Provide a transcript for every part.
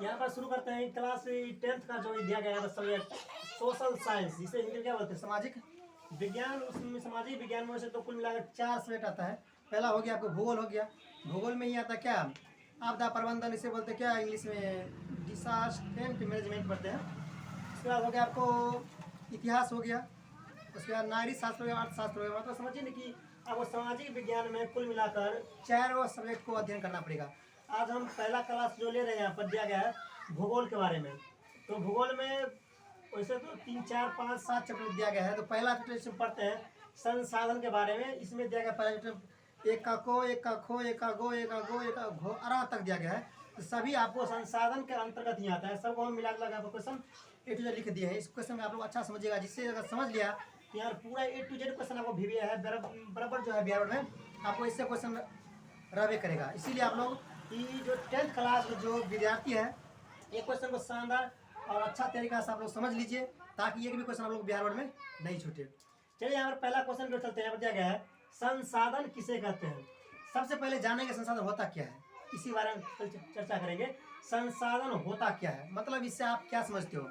यहाँ पर शुरू करते हैं क्लास 10th का जो दिया गया है सब्जेक्ट सोशल साइंस, जिसे हिंदी में क्या बोलते हैं, सामाजिक विज्ञान। उसमें सामाजिक विज्ञान में से तो कुल मिलाकर 4 सब्जेक्ट आता है। पहला हो गया आपको भूगोल हो गया। भूगोल में ही आता है क्या, आपदा प्रबंधन, इसे बोलते हैं क्या इंग्लिश में, डिसास्टर मैनेजमेंट पढ़ते हैं। उसके बाद हो गया आपको इतिहास हो गया। उसके बाद नागरिक शास्त्र हो गया, अर्थशास्त्र हो गया। मतलब समझिए ना कि आपको सामाजिक विज्ञान में कुल मिलाकर 4 सब्जेक्ट को अध्ययन करना पड़ेगा। आज हम पहला क्लास जो ले रहे हैं यहाँ पर दिया गया है भूगोल के बारे में। तो भूगोल में वैसे तो 3, 4, 5, 7 चैप्टर दिया गया है। तो पहला चैप्टर इसमें पढ़ते हैं संसाधन के बारे में। इसमें दिया गया पहला चैप्टर एक का को, एक का खो, एक का गो, एक का गो, एक का घो, अरा तक दिया गया है। तो सभी आपको संसाधन के अंतर्गत ही आता है। सबको हम मिला लगा क्वेश्चन A to Z लिख दिए हैं। इस क्वेश्चन में आप लोग अच्छा समझिएगा, जिससे अगर समझ लिया तो यार पूरा A to Z क्वेश्चन आपको भी है बराबर जो है बिहार में आपको इससे क्वेश्चन रहबे करेगा। इसीलिए आप लोग कि जो 10th क्लास जो विद्यार्थी है ये क्वेश्चन को शानदार और अच्छा तरीका से आप लोग समझ लीजिए, ताकि एक भी क्वेश्चन आप लोग बिहार बोर्ड में नहीं छूटे। चलिए यहाँ पर पहला क्वेश्चन की ओर चलते हैं। यहाँ पर दिया गया है संसाधन किसे कहते हैं। सबसे पहले जानेंगे संसाधन होता क्या है, इसी बारे में चर्चा करेंगे। संसाधन होता क्या है, मतलब इससे आप क्या समझते हो।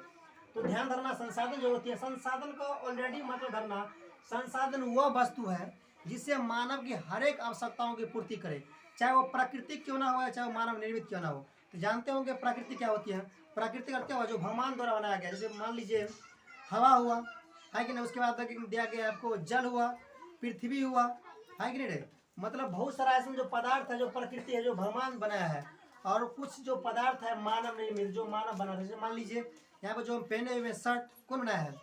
तो ध्यान धरना, संसाधन जो होती है, संसाधन को ऑलरेडी मतलब धरना, संसाधन वह वस्तु है जिससे मानव की हर एक आवश्यकताओं की पूर्ति करे, चाहे वो प्राकृतिक क्यों ना हो चाहे वो मानव निर्मित क्यों ना हो। तो जानते होंगे प्रकृति क्या होती है। प्रकृति का क्या हुआ, जो भगवान द्वारा बनाया गया। जैसे मान लीजिए हवा हुआ है कि नहीं, उसके बाद दिया गया आपको जल हुआ, पृथ्वी हुआ है कि नहीं। मतलब बहुत सारा ऐसा जो पदार्थ है, जो प्रकृति है, जो भगवान बनाया है, और कुछ जो पदार्थ है मानव निर्मित, जो मानव बना है। जैसे मान लीजिए यहाँ पर जो हम पहने हुए शर्ट कौन बनाया है,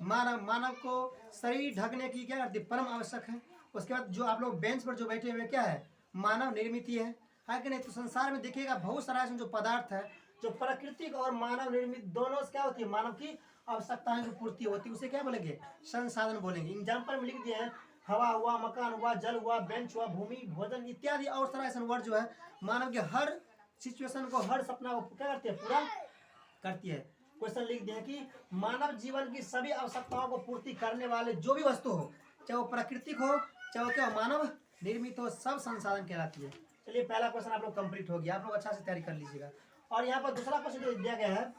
मानव को शरीर ढकने की क्या करती परम आवश्यक है। उसके बाद जो आप लोग बेंच पर जो बैठे हुए क्या है, मानव निर्मित ही है कि नहीं। तो संसार में देखिएगा बहुत सारा ऐसा जो पदार्थ है जो प्राकृतिक और मानव निर्मित दोनों से क्या होती है, मानव की आवश्यकताएं की पूर्ति होती है, उसे क्या बोलेंगे, संसाधन बोलेंगे। एग्जाम्पल में लिख दिए हैं हवा हुआ, मकान हुआ, जल हुआ, बेंच हुआ, भूमि, भोजन इत्यादि और सारा ऐसा वर्ड जो है मानव के हर सिचुएशन को, हर सपना को क्या करती है, पूरा करती है। क्वेश्चन लिख दिया कि मानव जीवन की सभी आवश्यकताओं को पूर्ति करने वाले जो भी वस्तु हो, चाहे वो प्राकृतिक हो चाहे वो क्या मानव निर्मित हो, सब संसाधन कहलाती है। चलिए पहला क्वेश्चन आप लोग कंप्लीट हो गया, आप लोग अच्छा से तैयारी कर लीजिएगा। और यहाँ पर दूसरा क्वेश्चन जो दिया गया है,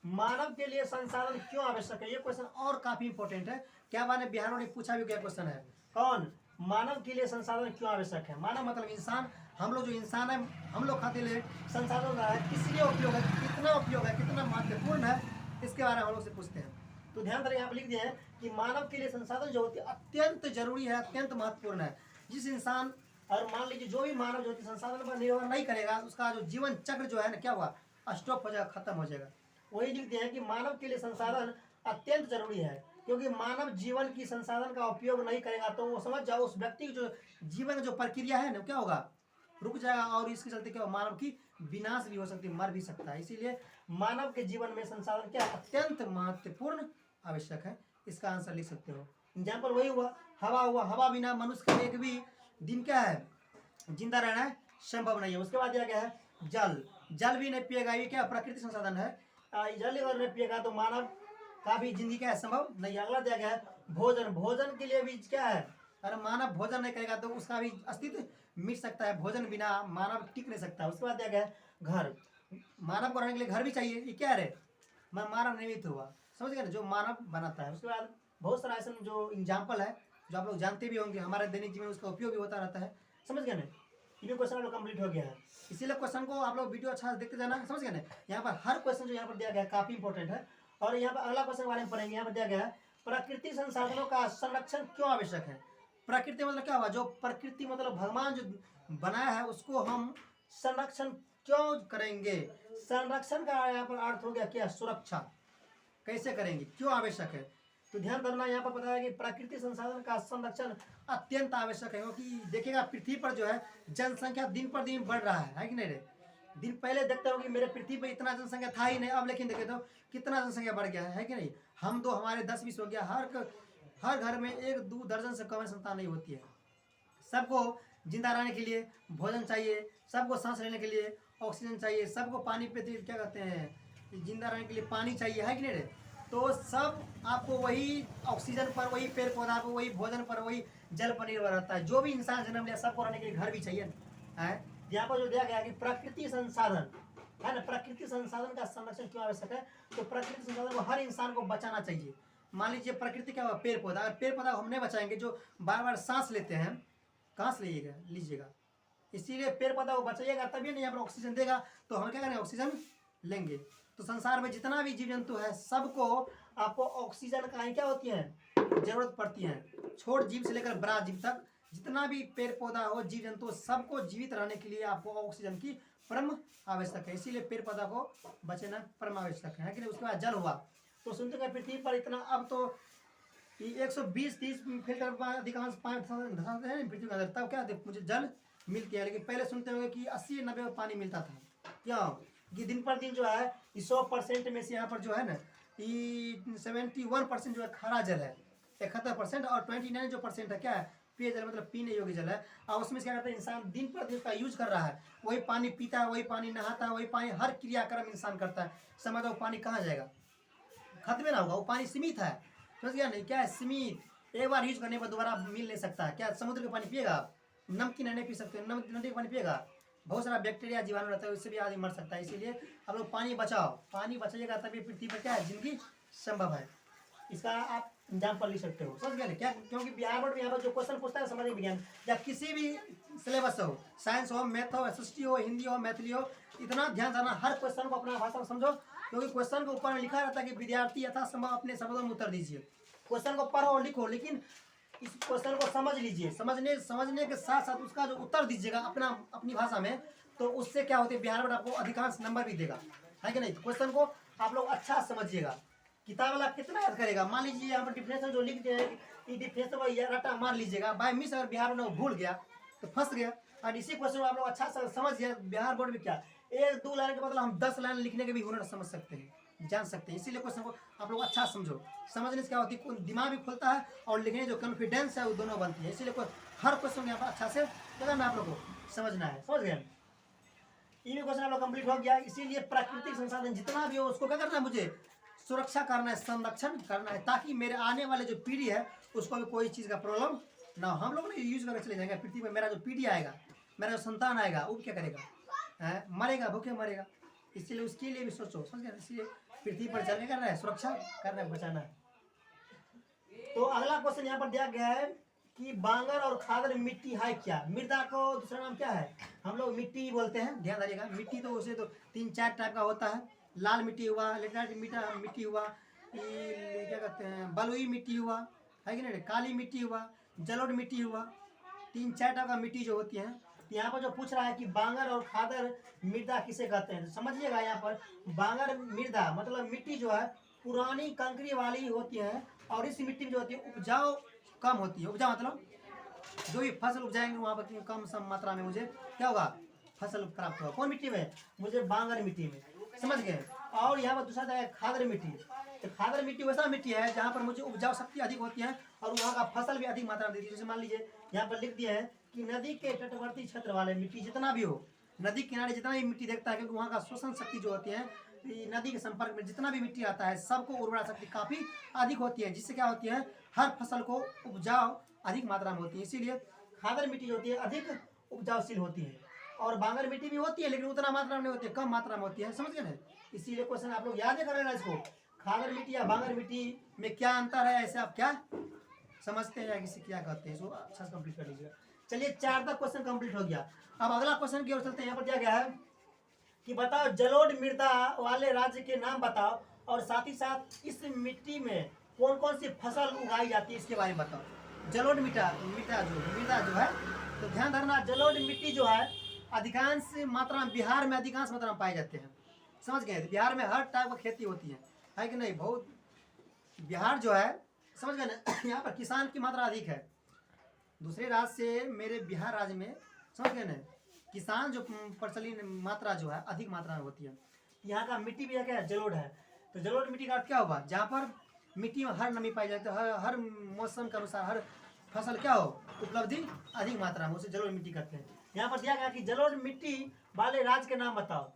मानव के लिए संसाधन क्यों आवश्यक है। ये क्वेश्चन और काफी इंपॉर्टेंट है। क्या मैंने बिहार में पूछा भी क्या क्वेश्चन है, कौन, मानव के लिए संसाधन क्यों आवश्यक है। मानव मतलब इंसान, हम लोग जो इंसान है, हम लोग खाते लिए संसाधन है, किस लिए उपयोग है, कितना उपयोग है, कितना महत्वपूर्ण है, इसके बारे में हम लोग से पूछते हैं। तो ध्यान दें, यहाँ पर लिख दिया है कि मानव के लिए संसाधन जो होती है अत्यंत जरूरी है, अत्यंत महत्वपूर्ण है। जिस इंसान, और मान लीजिए जो भी मानव जो संसाधन पर निर्भर नहीं करेगा, उसका जो जीवन चक्र जो है ना क्या हुआ, स्टॉप हो जाएगा, खत्म हो जाएगा। वही लिख दिया है कि मानव के लिए संसाधन अत्यंत जरूरी है, क्योंकि मानव जीवन की संसाधन का उपयोग नहीं करेगा तो वो समझ जाओ उस व्यक्ति की जो जीवन जो प्रक्रिया है ना क्या होगा, रुक जाएगा। और इसके चलते क्या मानव की विनाश भी हो सकती है, मर भी सकता है। इसीलिए मानव के जीवन में संसाधन क्या अत्यंत महत्वपूर्ण आवश्यक है। इसका आंसर लिख सकते हो। एग्जाम्पल वही हुआ, हवा हुआ, हवा बिना मनुष्य का एक भी दिन क्या है, जिंदा रहना संभव नहीं है। उसके बाद दिया गया है जल, जल भी नहीं पिएगा, ये क्या प्राकृतिक संसाधन है, जल अगर नहीं पिएगा तो मानव का भी जिंदगी क्या है, संभव नहीं। अगला दिया गया है भोजन, भोजन के लिए भी क्या है, अगर मानव भोजन नहीं करेगा तो उसका भी अस्तित्व मिट सकता है, भोजन बिना मानव टिक नहीं सकता। उसके बाद दिया गया है घर, मानव को रहने के लिए घर भी चाहिए, ये क्या है, मानव निर्मित हुआ, समझ गए ना, जो मानव बनाता है। उसके बाद बहुत सारा ऐसा जो एग्जाम्पल है जो आप लोग जानते भी होंगे, हमारे दैनिक जीवन में उसका उपयोग भी होता रहता है, समझ गए ना। ये क्वेश्चन आप लोग कंप्लीट हो गया है, इसीलिए क्वेश्चन को आप लोग वीडियो अच्छा से देखते जाना, समझ गए ना। यहाँ पर हर क्वेश्चन जो यहाँ पर दिया गया है काफी इंपॉर्टेंट है। और यहाँ पर अगला क्वेश्चन के बारे में पढ़ेंगे। यहाँ पर दिया गया है प्राकृतिक संसाधनों का संरक्षण क्यों आवश्यक है। प्रकृति मतलब क्या हुआ, जो प्रकृति मतलब भगवान जो बनाया है उसको हम संरक्षण क्यों करेंगे। संरक्षण का यहाँ पर अर्थ हो गया क्या, सुरक्षा, कैसे करेंगे, क्यों आवश्यक है। तो ध्यान देना, यहाँ पर बताया कि प्राकृतिक संसाधन का संरक्षण अत्यंत आवश्यक है, क्योंकि देखिएगा पृथ्वी पर जो है जनसंख्या दिन पर दिन बढ़ रहा है कि नहीं रे। दिन पहले देखते हो कि मेरे पृथ्वी पर इतना जनसंख्या था ही नहीं, अब लेकिन देखे तो कितना जनसंख्या बढ़ गया है कि नहीं। हम तो हमारे 10-20 हो गया, हर घर में 1-2 दर्जन से कम संतान नहीं होती है। सबको जिंदा रहने के लिए भोजन चाहिए, सबको सांस लेने के लिए ऑक्सीजन चाहिए, सबको पानी पे क्या कहते हैं, जिंदा रहने के लिए पानी चाहिए, है कि नहीं रे। तो सब आपको वही ऑक्सीजन पर, वही पेड़ पौधा पर, वही भोजन पर, वही जल पर निर्भर रहता है। जो भी इंसान जन्म लिया सबको रहने के लिए घर भी चाहिए है। यहाँ पर जो दिया गया कि प्राकृतिक संसाधन, है ना। प्राकृतिक संसाधन का संरक्षण क्यों आवश्यक है? तो प्राकृतिक संसाधन को हर इंसान को बचाना चाहिए। मान लीजिए प्रकृति क्या हुआ, पेड़ पौधा, अगर पेड़ पौधा हम नहीं बचाएंगे, जो बार बार सांस लेते हैं, कहाँ से लीजिएगा। इसीलिए पेड़ पौधा को बचाइएगा, तभी नहीं यहाँ पर ऑक्सीजन देगा, तो हम क्या करेंगे, ऑक्सीजन लेंगे। तो संसार में जितना भी जीव जंतु है, सबको आपको ऑक्सीजन का ही क्या होती है, जरूरत पड़ती है। छोट जीव से लेकर बड़ा जीव तक जितना भी पेड़ पौधा हो, जीव जंतु, सबको जीवित रहने के लिए आपको ऑक्सीजन की परम आवश्यक है। इसीलिए पेड़ पौधा को बचाना परम आवश्यक है कि नहीं। उसके बाद जल हुआ, तो सुनते हैं पृथ्वी पर इतना, अब तो 120-30 फीट अधिकांश पानी धंसाते हैं पृथ्वी के अंदर, तब क्या मुझे जल मिल गया। लेकिन पहले सुनते होंगे कि 80-90 में पानी मिलता था। क्या कि दिन पर दिन जो है 100% में से यहाँ पर जो है ना 71% जो है खारा जल है, 71%, और 29 जो परसेंट है क्या है, पेयजल, मतलब पीने योग्य जल है। और उसमें से क्या करता है, इंसान दिन पर दिन उसका यूज कर रहा है, वही पानी पीता है, वही पानी नहाता है, वही पानी हर क्रियाक्रम इंसान करता है। समझ वो पानी कहाँ जाएगा, खत्म ना होगा, वो पानी सीमित है, समझ गया नहीं, क्या है सीमित। एक बार यूज करने पर दोबारा मिल नहीं सकता है। क्या समुद्र का पानी पिएगा आप, नमकीन नहीं पी सकते, नदी का पानी पिएगा, बहुत सारा बैक्टीरिया जीवाणु रहता है, उससे भी आदमी मर सकता है। इसीलिए आप लोग पानी बचाओ, पानी बचाइएगा तभी पृथ्वी पर क्या है, जिंदगी संभव है। इसका आप एग्जाम्पल लिख सकते हो, समझ गए क्या। क्योंकि बिहार बोर्ड में यहाँ पर जो क्वेश्चन पूछता है सामाजिक विज्ञान या किसी भी सिलेबस हो, साइंस हो, मैथ हो, एसएसटी हो, हिंदी हो, मैथिली हो, इतना ध्यान देना, हर क्वेश्चन को अपना भाषा में समझो। क्योंकि क्वेश्चन के ऊपर में लिखा रहता है कि विद्यार्थी यथासंभव अपने शब्दों में उत्तर दीजिए। क्वेश्चन को पढ़ो और लिखो, लेकिन इस क्वेश्चन को समझ लीजिए, समझने के साथ साथ उसका जो उत्तर दीजिएगा अपनी भाषा में, तो उससे क्या होते हैं, बिहार बोर्ड आपको अधिकांश नंबर भी देगा, है कि नहीं। तो क्वेश्चन को आप लोग अच्छा समझिएगा। किताब वाला कितना याद करेगा, मान लीजिए यहाँ पर डिफिनेशन जो लिख दिया है कि डिफिनेशन को रट्टा मार लीजिएगा, बाय मिस अगर बिहार में भूल गया तो फंस गया। और इसी क्वेश्चन को आप लोग अच्छा समझ गया, बिहार बोर्ड में क्या 1-2 लाइन के मतलब हम 10 लाइन लिखने के भी हुनर समझ सकते हैं, जान सकते हैं। इसीलिए क्वेश्चन को आप लोग अच्छा समझो, समझने से क्या होती है, दिमाग भी खुलता है और लिखने जो कॉन्फिडेंस है वो दोनों बनती है। इसीलिए हर क्वेश्चन यहाँ पर अच्छा से करना आप लोग को समझना है, समझ गए। ये क्वेश्चन आप लोग कंप्लीट हो गया। इसीलिए प्राकृतिक संसाधन जितना भी हो उसको क्या करना है, मुझे सुरक्षा करना है, संरक्षण करना है, ताकि मेरे आने वाले जो पीढ़ी है उसको भी कोई चीज़ का प्रॉब्लम ना हो। हम लोग नहीं यूज करके चले जाएंगे पृथ्वी पर, मेरा जो पीढ़ी आएगा, मेरा जो संतान आएगा, वो क्या करेगा, है मरेगा, भूखे मरेगा। इसलिए उसके लिए भी सोचो, समझ गए। इसलिए पृथ्वी पर चलने करना है, सुरक्षा करना है, बचाना है। तो अगला क्वेश्चन यहाँ पर दिया गया है कि बांगर और खादर मिट्टी है क्या। मृदा को दूसरा नाम क्या है, हम लोग मिट्टी बोलते हैं, ध्यान रखिएगा। मिट्टी तो उसे तो 3-4 टाइप का होता है, लाल मिट्टी हुआ, लेटराइट मिट्टी हुआ, क्या कहते हैं, बलुई मिट्टी हुआ, है कि नहीं, काली मिट्टी हुआ, जलोढ़ मिट्टी हुआ, 3-4 टाइप का मिट्टी जो होती है। यहाँ पर जो पूछ रहा है कि बांगर और खादर मृदा किसे कहते हैं, तो समझिएगा यहाँ पर बांगर मृदा मतलब मिट्टी जो है पुरानी कंकरी वाली होती है, और इस मिट्टी में जो होती है उपजाऊ कम होती है। उपजाऊ मतलब जो भी फसल उपजाएंगे वहाँ पर कम सम मात्रा में मुझे क्या होगा, फसल प्राप्त होगा। कौन मिट्टी में, मुझे बांगर मिट्टी में, समझ गए। और यहाँ पर दूसरा है खादर मिट्टी। तो खादर मिट्टी वैसा मिट्टी है जहाँ पर मुझे उपजाऊ शक्ति अधिक होती है और वहाँ का फसल भी अधिक मात्रा में देती है। जैसे मान लीजिए यहाँ पर लिख दिया है कि नदी के तटवर्ती क्षेत्र वाले मिट्टी जितना भी हो, नदी किनारे जितना भी मिट्टी देखता है, क्योंकि वहाँ का शोषण शक्ति जो होती है, नदी के संपर्क में जितना भी मिट्टी आता है सबको उर्वरा शक्ति काफ़ी अधिक होती है, जिससे क्या होती है, हर फसल को उपजाऊ अधिक मात्रा में होती है। इसीलिए खादर मिट्टी जो होती है अधिक उपजाऊशील होती है, और बांगर मिट्टी भी होती है लेकिन उतना मात्रा में नहीं होती है, कम मात्रा में होती है, समझ गए ना। इसीलिए क्वेश्चन आप लोग याद कर लेना इसको, खादर मिट्टी या बांगर मिट्टी में क्या अंतर है, ऐसे आप क्या समझते हैं या किसी क्या कहते हैं, इसको अच्छा से कंप्लीट कर लीजिएगा। चलिए 4 तक क्वेश्चन कंप्लीट हो गया। अब अगला क्वेश्चन की ओर चलते हैं। यहाँ पर दिया गया है कि बताओ जलोढ़ मृदा वाले राज्य के नाम बताओ, और साथ ही साथ इस मिट्टी में कौन कौन सी फसल उगाई जाती है इसके बारे में बताओ। जलोढ़ मृदा जो है, तो ध्यान धरना, जलोढ़ मिट्टी जो है अधिकांश मात्रा में बिहार में अधिकांश मात्रा में पाए जाते हैं, समझ गए। बिहार में हर टाइप की खेती होती है कि नहीं, बहुत बिहार जो है, समझ गए ना, यहाँ पर किसान की मात्रा अधिक है दूसरे राज्य से मेरे बिहार राज्य में, समझ गए ना। किसान जो प्रचलित मात्रा जो है अधिक मात्रा में होती है। यहाँ का मिट्टी भी क्या है, जलोढ़ है। तो जलोढ़ मिट्टी का अर्थ क्या होगा, जहाँ पर मिट्टी में हर नमी पाई जाती है, हर मौसम के अनुसार हर फसल क्या हो, उपलब्धि अधिक मात्रा में, उसे जलोढ़ मिट्टी कहते हैं। यहाँ पर दिया गया कि जलोढ़ मिट्टी वाले राज्य के नाम बताओ,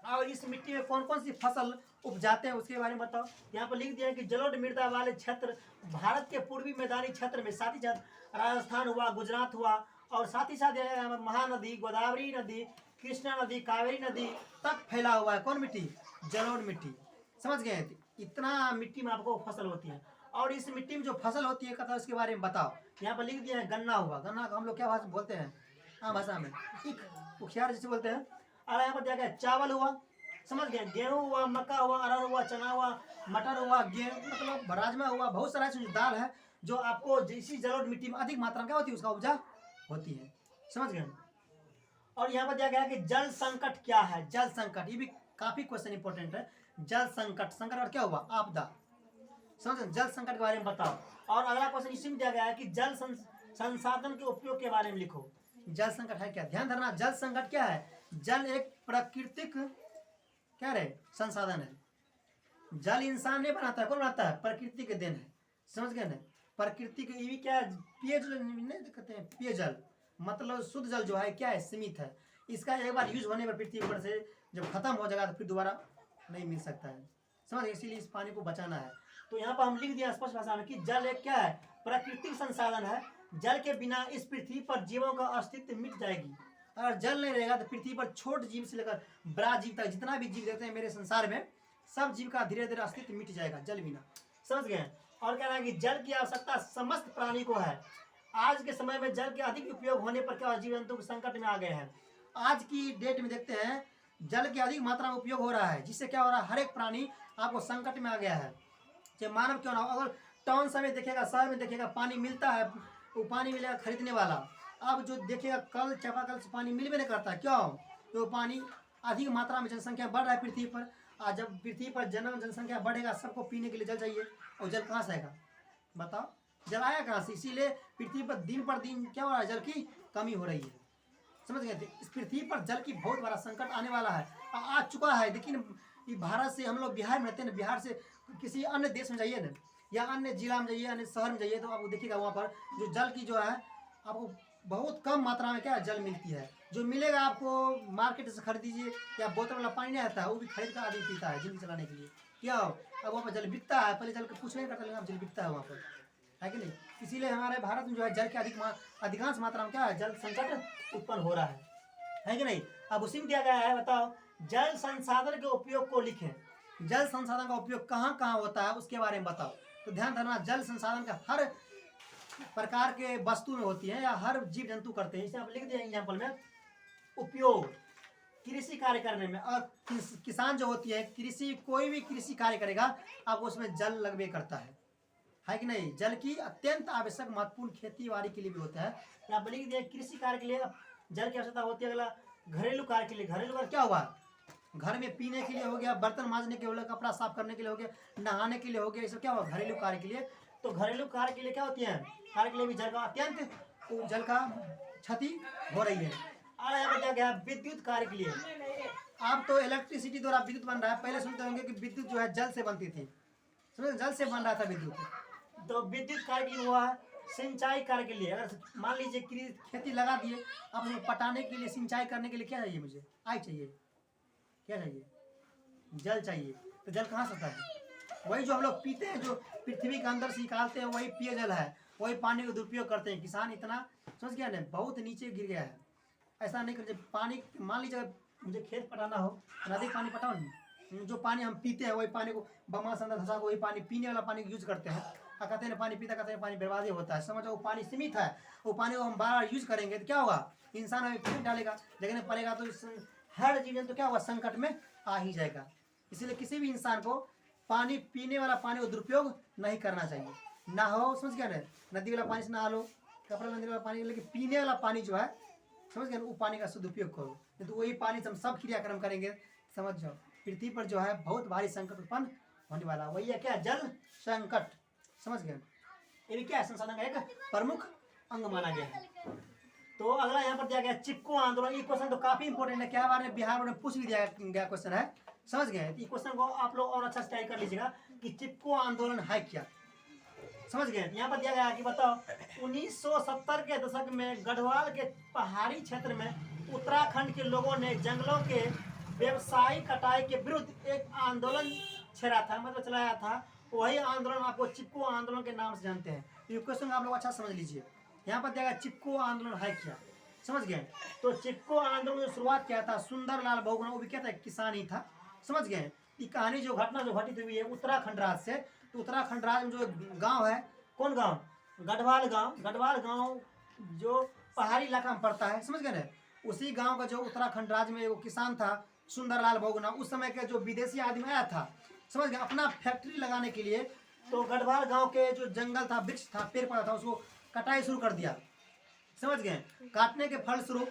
और इस मिट्टी में कौन कौन सी फसल उपजाते हैं उसके बारे में बताओ। यहाँ पर लिख दिया है कि जलोढ़ मृदा वाले क्षेत्र भारत के पूर्वी मैदानी क्षेत्र में, साथ ही साथ राजस्थान हुआ, गुजरात हुआ, और साथ ही साथ महानदी, गोदावरी नदी, कृष्णा नदी, कावेरी नदी तक फैला हुआ है। कौन मिट्टी? जलोढ़ मिट्टी। समझ गए? इतना मिट्टी में आपको फसल होती है। और इस मिट्टी में जो फसल होती है कहता है उसके बारे में बताओ। यहाँ पर लिख दिया है गन्ना हुआ। गन्ना को हम लोग क्या भाषा बोलते हैं? हाँ, भाषा में ईख, उखियार जैसे बोलते हैं। और यहाँ पर दिया गया चावल हुआ। समझ गए? गेहूँ हुआ, मक्का हुआ, अरहर हुआ, चना हुआ, मटर हुआ, गेहूँ मतलब राजमा हुआ, बहुत सारा ऐसी दाल है जो आपको जैसी जलोढ़ मिट्टी में अधिक मात्रा में क्या होती है उसका उपजा होती है। समझ गए? और यहाँ पर दिया गया है कि जल संकट क्या है। जल संकट, ये भी काफी क्वेश्चन इंपॉर्टेंट है। जल संकट, संकट और क्या हुआ? आपदा। समझ? जल संकट के बारे में बताओ। और अगला क्वेश्चन इसी में दिया गया है कि जल संसाधन के उपयोग के बारे में लिखो। जल संकट है क्या? ध्यान धरना, जल संकट क्या है? जल एक प्राकृतिक क्या रहे संसाधन है। जल इंसान नहीं बनाता है, कौन बनाता है? प्रकृति के देन है। समझ गए ना? प्रकृति के, ये क्या पेयजल नहीं कहते हैं? पेयजल मतलब शुद्ध जल जो है क्या है? सीमित है। इसका एक बार यूज होने पर पृथ्वी पर से जब खत्म हो जाएगा तो फिर दोबारा नहीं मिल सकता है। समझ? इसीलिए इस पानी को बचाना है। तो यहाँ पर हम लिख दिया स्पष्ट भाषा में कि जल एक क्या है? प्राकृतिक संसाधन है। जल के बिना इस पृथ्वी पर जीवों का अस्तित्व मिट जाएगी। अगर जल नहीं रहेगा तो पृथ्वी पर छोट जीव से लेकर बड़ा जीव तक जितना भी जीव देखते हैं मेरे संसार में, सब जीव का धीरे धीरे अस्तित्व मिट जाएगा जल बिना। समझ गए? और कह रहा है कि जल की आवश्यकता समस्त प्राणी को है। आज के समय में जल के अधिक उपयोग होने पर क्या जीव जंतु संकट में आ गए हैं। आज की डेट में देखते हैं जल की अधिक मात्रा में उपयोग हो रहा है, जिससे क्या हो रहा है? हर एक प्राणी आपको संकट में आ गया है, चाहे मानव क्यों ना हो। अगर टाउन समय देखिएगा, शहर में देखिएगा, पानी मिलता है, वो पानी मिलेगा खरीदने वाला। अब जो देखिएगा कल चापाकल से पानी मिल भी नहीं करता। क्यों? तो पानी अधिक मात्रा में जनसंख्या बढ़ रहा है पृथ्वी पर। आज जब पृथ्वी पर जनसंख्या बढ़ेगा, सबको पीने के लिए जल चाहिए, और जल कहाँ से आएगा? बताओ, जल आया कहाँ से? इसीलिए पृथ्वी पर दिन क्या हो रहा है? जल की कमी हो रही है। समझ गए? इस पृथ्वी पर जल की बहुत बड़ा संकट आने वाला है, आ चुका है। लेकिन भारत से, हम लोग बिहार में रहते हैं, बिहार से किसी अन्य देश में जाइए ना, या अन्य जिला में जाइए, अन्य शहर में जाइए, तो आपको देखिएगा वहाँ पर जो जल की जो है आपको बहुत कम मात्रा में क्या जल मिलती है। जो मिलेगा आपको मार्केट से खरीद दीजिए, या बोतल वाला पानी नहीं आता है, वो भी खरीद कर आदमी पीता है जिंदगी चलाने के लिए। क्या हो? अब वहाँ पर जल बिकता है, पहले जल का कुछ नहीं करता, लेकिन अब जल बिकता है वहाँ पर, है कि नहीं? इसीलिए हमारे भारत में जो है जल के अधिकांश मात्रा में क्या है? जल संकट उत्पन्न हो रहा है कि नहीं? अब उसी में दिया गया है, बताओ जल संसाधन के उपयोग को लिखें। जल संसाधन का उपयोग कहाँ कहाँ होता है उसके बारे में बताओ। तो ध्यान धरना, जल संसाधन का हर प्रकार के वस्तु में होती है, या हर जीव जंतु करते हैं। इसे आप लिख दिए एग्जाम्पल में। उपयोग कृषि कार्य करने में, और किसान जो होती है, कृषि कोई भी कृषि कार्य करेगा आपको उसमें जल लगबे करता है कि नहीं? जल की अत्यंत आवश्यक महत्वपूर्ण खेती बाड़ी के लिए भी होता है। यहाँ पर लिख दिया कृषि कार्य के लिए जल की आवश्यकता होती है। अगला घरेलू कार्य के लिए। घरेलू कार्य क्या हुआ? घर में पीने के लिए हो गया, बर्तन मांजने के लिए, कपड़ा साफ करने के लिए हो गया, नहाने के लिए हो गया, ये सब क्या हुआ? घरेलू कार्य के लिए। तो घरेलू कार्य के लिए क्या होती है? कार्य के लिए भी जल का अत्यंत जल का क्षति हो रही है। और यहाँ पर क्या गया? विद्युत कार्य के लिए। आप तो इलेक्ट्रिसिटी द्वारा विद्युत बन रहा है, पहले सुनते होंगे कि विद्युत जो है जल से बनती थी। समझे? जल से बन रहा था विद्युत। तो विद्युत कार्य के लिए हुआ सिंचाई कार्य के लिए। अगर मान लीजिए खेती लगा दिए, अब उसमें पटाने के लिए, सिंचाई करने के लिए क्या चाहिए? मुझे आई चाहिए, क्या चाहिए? जल चाहिए। तो जल कहाँ से आता है? वही जो हम लोग पीते हैं, जो पृथ्वी के अंदर से निकालते हैं, वही पेयजल है। वही पानी का दुरुपयोग करते हैं। किसान इतना समझ गया ना, बहुत नीचे गिर गया है। ऐसा नहीं कर, पानी मान लीजिए मुझे खेत पटाना हो, नदी पानी पटाओ नहीं, जो पानी हम पीते हैं वही पानी को बमा से अंदर धसा, वही पानी पीने वाला पानी यूज करते हैं। कहते हैं पानी पीता, कहते हैं पानी बर्बादी होता है। समझो, वो पानी सीमित है, वो पानी को हम बार बार यूज करेंगे तो क्या होगा? इंसान हमें फेंक डालेगा, लेकिन पड़ेगा तो हर जीवन तो क्या हुआ? संकट में आ ही जाएगा। इसलिए किसी भी इंसान को पानी, पीने वाला पानी को दुरुपयोग नहीं करना चाहिए। ना हो, समझ गया ना? नदी वाला पानी से नहा लो, कपड़ा नदी वाला पानी, लेकिन पीने वाला पानी जो है, समझ गए, वो पानी का सदुपयोग करो। नहीं तो वही पानी से हम सब क्रियाक्रम करेंगे, समझ जाओ पृथ्वी पर जो है बहुत भारी संकट उत्पन्न होने वाला। वही है क्या? जल संकट। समझ गए? ये भी क्या है? संसाधन का एक प्रमुख अंग माना गया है। तो अगला यहाँ पर दिया गया चिपको आंदोलन। ये क्वेश्चन तो काफी इंपॉर्टेंट है, क्या बार में बिहार में पूछ भी दिया गया क्वेश्चन है। समझ गए? ये क्वेश्चन को आप लोग और अच्छा से तैयारी कर लीजिएगा कि चिपको आंदोलन है क्या। समझ गए? यहाँ पर दिया गया कि बताओ 1970 के दशक में गढ़वाल के पहाड़ी क्षेत्र में उत्तराखंड के लोगों ने जंगलों के व्यवसायिक कटाई के विरुद्ध एक आंदोलन छेड़ा था, मतलब चलाया था। वही आंदोलन आपको चिपको आंदोलन के नाम से जानते हैं। ये क्वेश्चन आप लोग अच्छा समझ लीजिए। यहाँ पर दिया गया चिपको आंदोलन है क्या। समझ गए। तो चिपको आंदोलन की शुरुआत किया था सुंदरलाल बहुगुणा, वो भी क्या था, किसान ही था, समझ गए। ये कहानी जो घटना जो घटित हुई है उत्तराखंड राज्य से, तो उत्तराखंड राज्य में जो गांव है, कौन गांव, गढ़वाल गांव, गढ़वाल गांव जो पहाड़ी इलाका में पड़ता है, समझ गए ना। उसी गांव का जो उत्तराखंड राज्य में वो किसान था सुंदरलाल बहुगुणा, उस समय के जो विदेशी आदमी आया था, समझ गए, अपना फैक्ट्री लगाने के लिए, तो गढ़वाल गांव के जो जंगल था, वृक्ष था, पेड़ पौधा था, उसको कटाई शुरू कर दिया, समझ गए। काटने के फलस्वरूप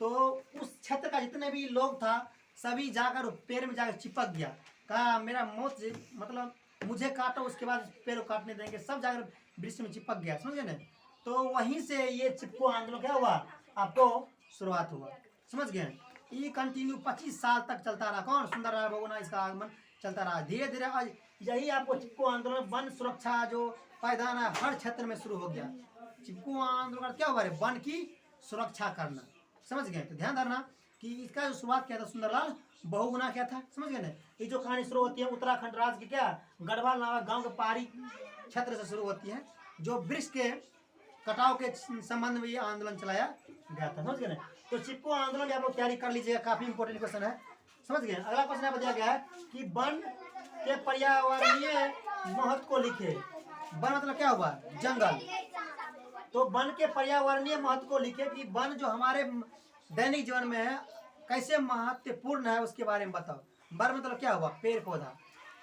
तो उस क्षेत्र का जितने भी लोग था सभी जाकर पेड़ में जाकर चिपक गया, कहा मेरा मौत मतलब मुझे काटो उसके बाद पेड़ को काटने देंगे, सब जाकर वृक्ष में चिपक गया, समझ गए ना। तो वहीं से ये चिपको आंदोलन क्या हुआ, आपको शुरुआत हुआ, समझ गए। ये कंटिन्यू 25 साल तक चलता रहा, कौन, सुंदरलाल बहुगुणा, इसका आगमन चलता रहा। धीरे धीरे आज यही आपको चिपको आंदोलन, वन सुरक्षा जो पायदान है हर क्षेत्र में शुरू हो गया। चिपको आंदोलन क्या हुआ, वन की सुरक्षा करना, समझ गए। तो ध्यान धरना कि इसका जो शुरुआत किया था सुंदरलाल बहुगुणा क्या था, समझ गए ना। ये जो कहानी शुरू होती है उत्तराखंड राज्य के क्या गढ़वाल नामक गांव के पहाड़ी क्षेत्र से शुरू होती है, जो वृक्ष के कटाव के संबंध में ये आंदोलन चलाया गया था, समझ गए ना। तो चिपको आंदोलन आप लोग तैयारी कर लीजिएगा, काफी इंपॉर्टेंट क्वेश्चन है, समझ गए। अगला क्वेश्चन यहाँ पर दिया गया है कि वन के पर्यावरणीय महत्व को लिखे। वन मतलब क्या हुआ, जंगल। तो वन के पर्यावरणीय महत्व को लिखे कि वन जो हमारे दैनिक जीवन में है कैसे महत्वपूर्ण है उसके बारे में बताओ। वन मतलब क्या हुआ, पेड़ पौधा।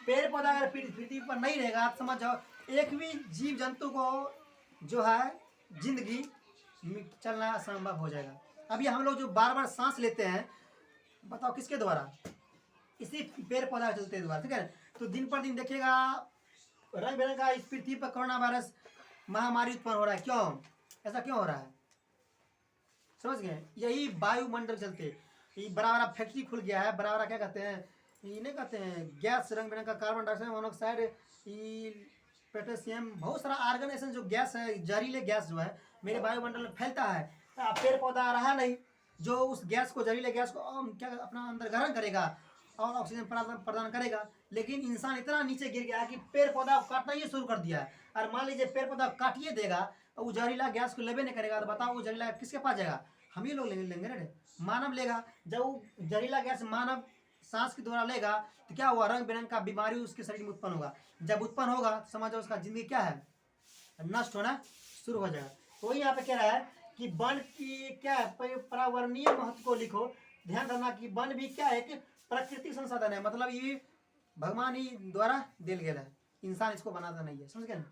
पेड़ पौधा अगर पृथ्वी पर नहीं रहेगा, आप समझ जाओ एक भी जीव जंतु को जो है जिंदगी चलना असंभव हो जाएगा। अभी हम लोग जो बार बार सांस लेते हैं, बताओ किसके द्वारा, इसी पेड़ पौधा चलते द्वारा, ठीक है। तो दिन पर दिन देखिएगा रंग बिरंग का इस पृथ्वी पर कोरोना वायरस महामारी उत्पन्न हो रहा है, क्यों, ऐसा क्यों हो रहा है, समझ गए। यही वायुमंडल चलते, ये बड़ा बड़ा फैक्ट्री खुल गया है, बड़ा बड़ा क्या कहते हैं, ये नहीं कहते हैं गैस, रंग बिरंग का कार्बन डाइऑक्साइड, मोनोऑक्साइड, पोटेशियम, बहुत सारा आर्गन ऐसे जो गैस है, जहरीले गैस जो है मेरे वायुमंडल में फैलता है। पेड़ पौधा रहा नहीं जो उस गैस को, जहरीले गैस को क्या अपना अंदर ग्रहण करेगा और ऑक्सीजन प्रदान करेगा। लेकिन इंसान इतना नीचे गिर गया कि पेड़ पौधा काटना ही शुरू कर दिया है। और मान लीजिए पेड़ पौधा काटिए देगा और वो जहरीला गैस को लेबे नहीं करेगा, तो बताओ वो जहरीला किसके पास जाएगा, हम ही लोग लेंगे ना, मानव लेगा। जब वो जहरीला गैस मानव सांस के द्वारा लेगा तो क्या हुआ, रंग बिरंग का बीमारी उसके शरीर में उत्पन्न होगा। जब उत्पन्न होगा समझो उसका जिंदगी क्या है, नष्ट होना शुरू हो जाएगा। तो यहाँ पे कह रहा है कि वन की क्या है, पर्यावरणीय महत्व को लिखो। ध्यान रखना कि वन भी क्या है, एक प्राकृतिक संसाधन है, मतलब ये भगवान ही द्वारा दिल गया है, इंसान इसको बनाता नहीं है, समझ गए ना।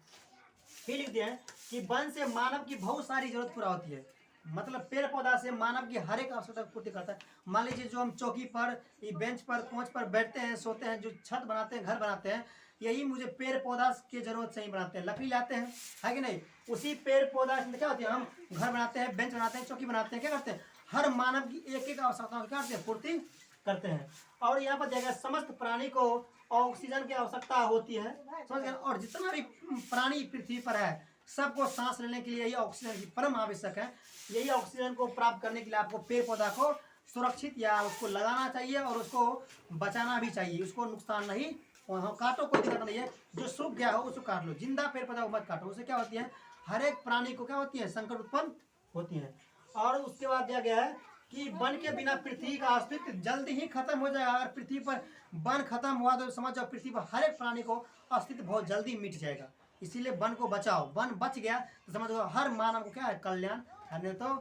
फिर लिख दिया है कि वन से मानव की बहुत सारी जरूरत पूरा होती है, मतलब पेड़ पौधा से मानव की हर एक आवश्यकता पूर्ति करता है। मान लीजिए जो हम चौकी पर, बेंच पर, कोच पर बैठते हैं, सोते हैं, जो छत बनाते हैं, घर बनाते हैं, यही मुझे पेड़ पौधा की जरूरत से ही बनाते हैं। लकड़ी लाते हैं, है कि नहीं, उसी पेड़ पौधा से क्या होती है, हम घर बनाते हैं, बेंच बनाते हैं, चौकी बनाते हैं, क्या करते हैं, हर मानव की एक एक आवश्यकताओं की क्या करते हैं, पूर्ति करते हैं। और यहाँ पर देखा समस्त प्राणी को ऑक्सीजन की आवश्यकता होती है, समझ गए। और जितना भी प्राणी पृथ्वी पर है सबको सांस लेने के लिए यही ऑक्सीजन की परम आवश्यक है। यही ऑक्सीजन को प्राप्त करने के लिए आपको पेड़ पौधा को सुरक्षित या उसको लगाना चाहिए और उसको बचाना भी चाहिए, उसको नुकसान नहीं काटो, कोई दिक्कत नहीं है। जो सूख गया हो उसको काट लो, जिंदा पेड़ पौधा को मत काटो, उससे क्या होती है, हर एक प्राणी को क्या होती है, संकट उत्पन्न होती है। और उसके बाद दिया गया है कि वन के बिना पृथ्वी का अस्तित्व जल्दी ही खत्म हो जाएगा। अगर पृथ्वी पर वन खत्म हुआ तो समझ जाओ पृथ्वी पर हर एक प्राणी को अस्तित्व बहुत जल्दी मिट जाएगा। इसीलिए वन को बचाओ, वन बच गया तो समझ जाओ हर मानव को क्या है, कल्याण। नहीं तो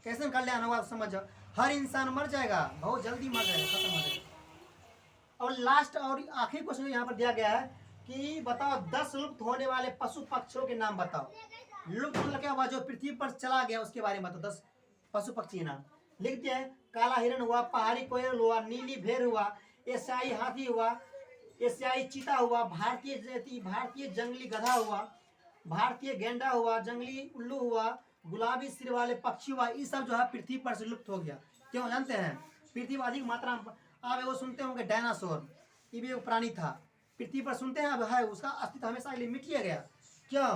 कैसे कल्याण होगा, समझ जाओ हर इंसान मर जाएगा, बहुत जल्दी मर जाएगा, खत्म हो जाएगा। और लास्ट और आखिरी क्वेश्चन यहाँ पर दिया गया है कि बताओ 10 लुप्त होने वाले पशु पक्षियों के नाम बताओ। लुप्त मतलब क्या हुआ, जो पृथ्वी पर चला गया उसके बारे में बताओ, 10 पशु पक्षी के नाम लिखते हैं। काला हिरण हुआ, पहाड़ी कोयल हुआ, नीली भेड़ हुआ, एशियाई हाथी हुआ, एशियाई चीता हुआ, भारतीय जंगली गधा हुआ, भारतीय गेंडा हुआ, जंगली उल्लू हुआ, गुलाबी सिर वाले पक्षी हुआ। ये सब जो है पृथ्वी पर से लुप्त हो गया। क्यों जानते हैं, पृथ्वी पर अधिक मात्रा में आप वो सुनते होंगे डायनासोर, ये भी एक प्राणी था, पृथ्वी पर सुनते हैं, अब है उसका अस्तित्व हमेशा के लिए मिट लिया गया। क्यों,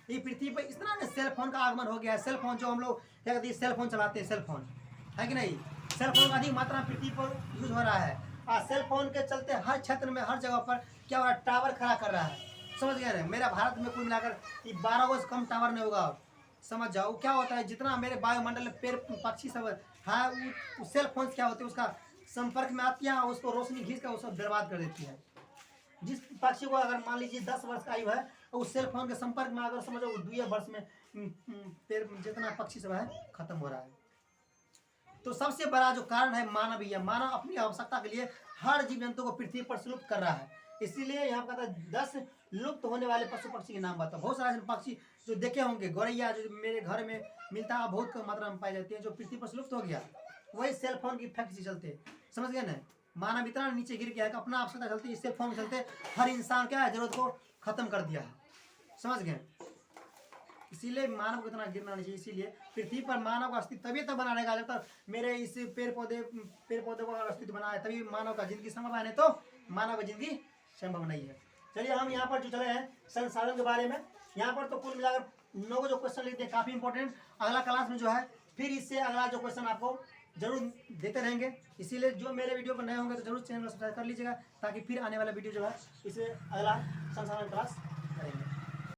ये पृथ्वी पर इस तरह सेल फोन का आगमन हो गया है। सेल फोन जो हम लोग क्या कहते हैं, सेल फोन चलाते हैं, सेल फोन है कि नहीं, सेल फोन का अधिक मात्रा में पृथ्वी पर यूज हो रहा है। और सेल फोन के चलते हर क्षेत्र में हर जगह पर क्या हो रहा है, टावर खड़ा कर रहा है, समझ गए ना। मेरा भारत में कुल मिलाकर 12 से कम टावर नहीं होगा, समझ जाओ क्या होता है। जितना मेरे वायुमंडल में पेड़ पक्षी सब है वो सेल फोन क्या होते हैं उसका संपर्क में आती है, उसको रोशनी खींच कर वो सब बर्बाद कर देती है। जिस पक्षी को अगर मान लीजिए 10 वर्ष का आयु है और उस सेल फोन के संपर्क में अगर समझो 2 वर्ष में पेड़ जितना पक्षी सब है खत्म हो रहा है। तो सबसे बड़ा जो कारण है मानव ही है। मानव अपनी आवश्यकता के लिए हर जीव जंतु को पृथ्वी पर लुप्त कर रहा है। इसीलिए यहाँ कहता है 10 लुप्त होने वाले पशु पक्षी के नाम बताओ। बहुत सारे पक्षी जो देखे होंगे, गौरैया जो मेरे घर में मिलता है बहुत कम मात्रा में पाई जाती है, जो पृथ्वी पर लुप्त हो गया वही सेल फोन की इफेक्ट से चलते। समझ गए ना, मानव इतना नीचे गिर गया है कि अपना आवश्यकता चलती सेल फोन के चलते हर इंसान क्या है जरूरत को खत्म कर दिया है। समझ गए, इसीलिए मानव को इतना गिरना नहीं चाहिए। इसीलिए पृथ्वी पर मानव का अस्तित्व तभी तक बना रहेगा जब तक मेरे इस पेड़ पौधे को अस्तित्व बना है, तभी मानव का जिंदगी संभव है, नहीं तो मानव की जिंदगी संभव नहीं है। चलिए हम यहाँ पर जो चले हैं संसाधन के बारे में, यहाँ पर तो कुल मिलाकर 9 जो क्वेश्चन लिखते हैं काफी इंपॉर्टेंट। अगला क्लास में जो है फिर इससे अगला जो क्वेश्चन आपको जरूर देते रहेंगे। इसीलिए जो मेरे वीडियो पर नए होंगे तो जरूर चैनल को सब्सक्राइब कर लीजिएगा ताकि फिर आने वाला वीडियो जो है इसे अगला संसाधन क्लास